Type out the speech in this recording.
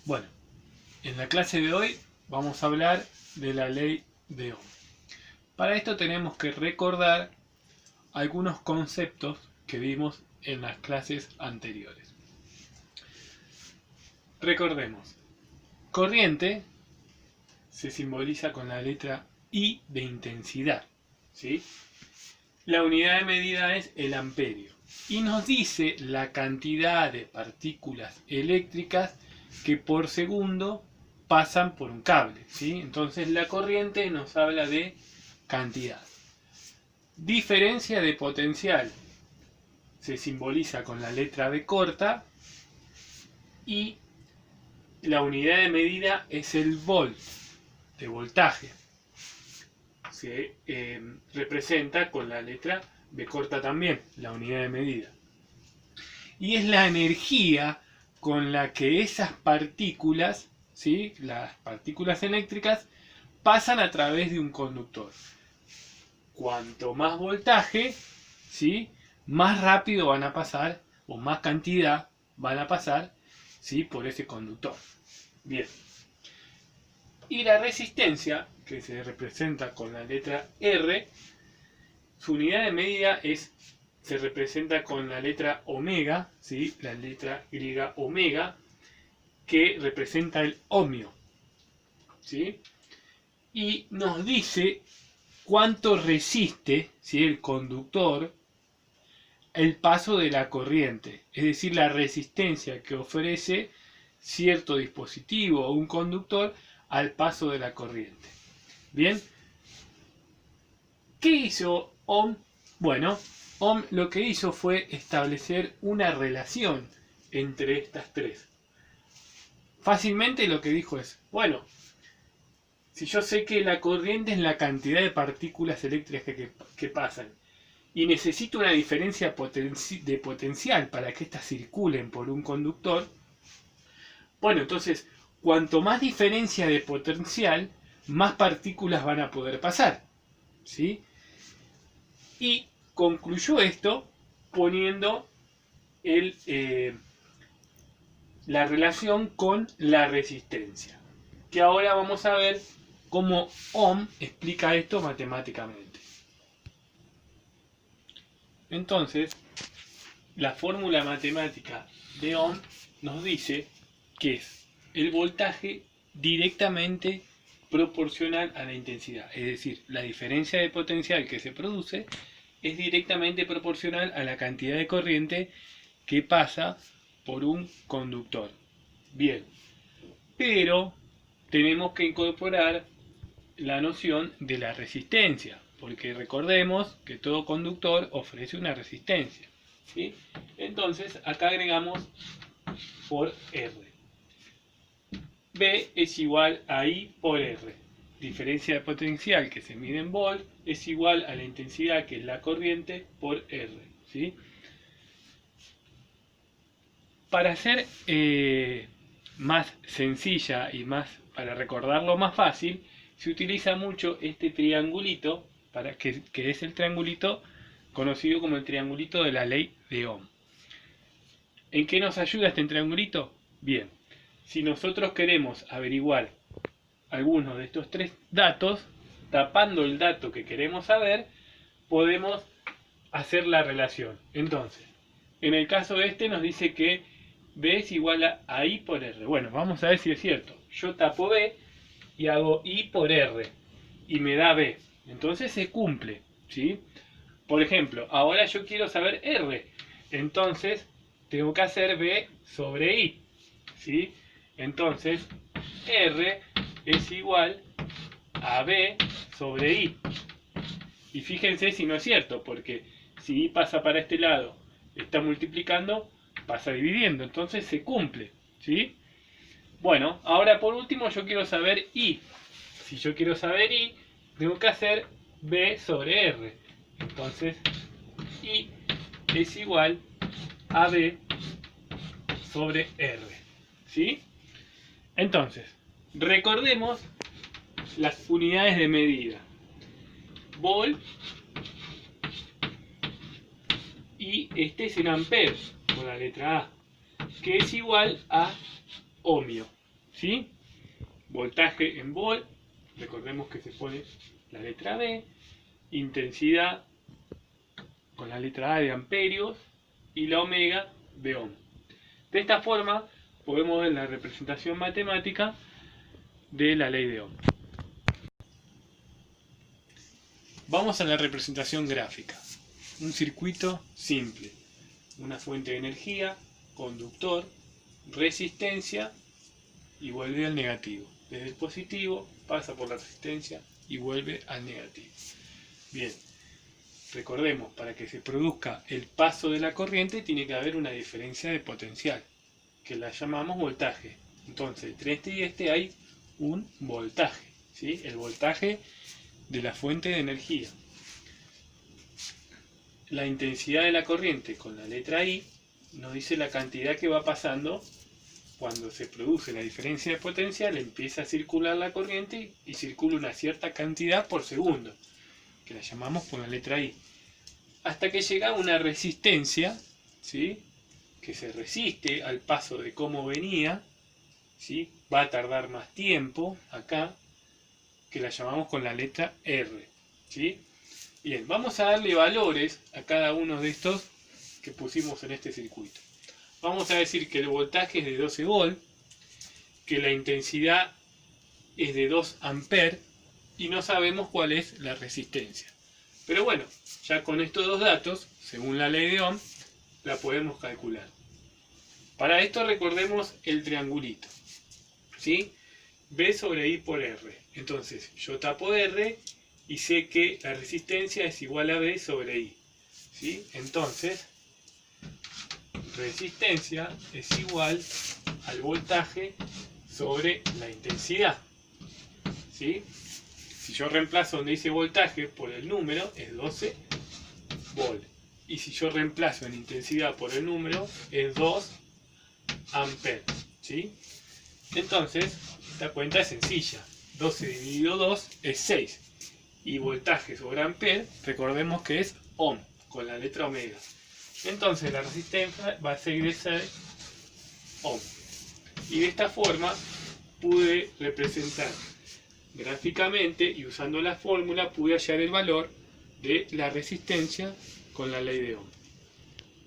Bueno, en la clase de hoy vamos a hablar de la ley de Ohm. Para esto tenemos que recordar algunos conceptos que vimos en las clases anteriores. Recordemos, corriente se simboliza con la letra I de intensidad, ¿sí? La unidad de medida es el amperio y nos dice la cantidad de partículas eléctricas que por segundo pasan por un cable, ¿sí? Entonces la corriente nos habla de cantidad. Diferencia de potencial se simboliza con la letra B corta y la unidad de medida es el volt de voltaje. Se representa con la letra B corta también, la unidad de medida. Y es la energía con la que esas partículas, ¿sí?, las partículas eléctricas, pasan a través de un conductor. Cuanto más voltaje, ¿sí?, más rápido van a pasar, o más cantidad van a pasar, ¿sí?, por ese conductor. Bien. Y la resistencia, que se representa con la letra R, su unidad de medida se representa con la letra omega, ¿sí?, la letra griega omega, que representa el ohmio, ¿sí? Y nos dice cuánto resiste, ¿sí?, el conductor el paso de la corriente, es decir, la resistencia que ofrece cierto dispositivo o un conductor al paso de la corriente. Bien, ¿qué hizo Ohm? Bueno, Ohm lo que hizo fue establecer una relación entre estas tres. Fácilmente lo que dijo es, bueno, si yo sé que la corriente es la cantidad de partículas eléctricas que pasan y necesito una diferencia de potencial para que éstas circulen por un conductor, bueno, entonces, cuanto más diferencia de potencial, más partículas van a poder pasar, ¿sí? Y concluyó esto poniendo la relación con la resistencia, que ahora vamos a ver cómo Ohm explica esto matemáticamente. Entonces, la fórmula matemática de Ohm nos dice que es el voltaje directamente proporcional a la intensidad, es decir, la diferencia de potencial que se produce es directamente proporcional a la cantidad de corriente que pasa por un conductor. Bien, pero tenemos que incorporar la noción de la resistencia, porque recordemos que todo conductor ofrece una resistencia, ¿sí? Entonces acá agregamos por R. B es igual a I por R. Diferencia de potencial que se mide en volt es igual a la intensidad, que es la corriente, por R, ¿sí? Para hacer más sencilla y para recordarlo más fácil, se utiliza mucho este triangulito, que es el triangulito conocido como el triangulito de la ley de Ohm. ¿En qué nos ayuda este triangulito? Bien, si nosotros queremos averiguar algunos de estos tres datos, tapando el dato que queremos saber, podemos hacer la relación. Entonces, en el caso este nos dice que B es igual a I por R. Bueno, vamos a ver si es cierto. Yo tapo B y hago I por R y me da B. Entonces se cumple, ¿sí? Por ejemplo, ahora yo quiero saber R. Entonces tengo que hacer B sobre I, ¿sí? Entonces R es igual a B sobre I. Y fíjense si no es cierto, porque si I pasa para este lado, está multiplicando, pasa dividiendo, entonces se cumple, ¿sí? Bueno, ahora por último yo quiero saber I. Si yo quiero saber I, tengo que hacer B sobre R. Entonces I es igual a B sobre R, ¿sí? Entonces, recordemos las unidades de medida. Volt, y este es en amperes, con la letra A, que es igual a ohmio, ¿sí? Voltaje en volt, recordemos que se pone la letra B, intensidad con la letra A de amperios y la omega de ohm. De esta forma podemos ver la representación matemática de la ley de Ohm. Vamos a la representación gráfica. Un circuito simple, una fuente de energía, conductor, resistencia y vuelve al negativo. Desde el positivo pasa por la resistencia y vuelve al negativo. Bien, recordemos, para que se produzca el paso de la corriente tiene que haber una diferencia de potencial, que la llamamos voltaje. Entonces, entre este y este hay un voltaje, ¿sí? El voltaje de la fuente de energía. La intensidad de la corriente con la letra I nos dice la cantidad que va pasando cuando se produce la diferencia de potencial, empieza a circular la corriente y circula una cierta cantidad por segundo, que la llamamos con la letra I. Hasta que llega una resistencia, ¿sí? Que se resiste al paso de cómo venía, ¿sí? Va a tardar más tiempo acá, que la llamamos con la letra R, ¿sí? Bien, vamos a darle valores a cada uno de estos que pusimos en este circuito. Vamos a decir que el voltaje es de 12 volt, que la intensidad es de 2 amperes y no sabemos cuál es la resistencia. Pero bueno, ya con estos dos datos, según la ley de Ohm, la podemos calcular. Para esto recordemos el triangulito, ¿sí? B sobre I por R. Entonces yo tapo R y sé que la resistencia es igual a B sobre I, ¿sí? Entonces resistencia es igual al voltaje sobre la intensidad, ¿sí? Si yo reemplazo donde dice voltaje por el número, es 12 volt. Y si yo reemplazo en intensidad por el número, es 2 amperes, ¿sí? Entonces, esta cuenta es sencilla. 12 dividido 2 es 6. Y voltaje sobre amper, recordemos que es ohm, con la letra omega. Entonces la resistencia va a seguir ese ohm. Y de esta forma pude representar gráficamente y usando la fórmula pude hallar el valor de la resistencia con la ley de Ohm.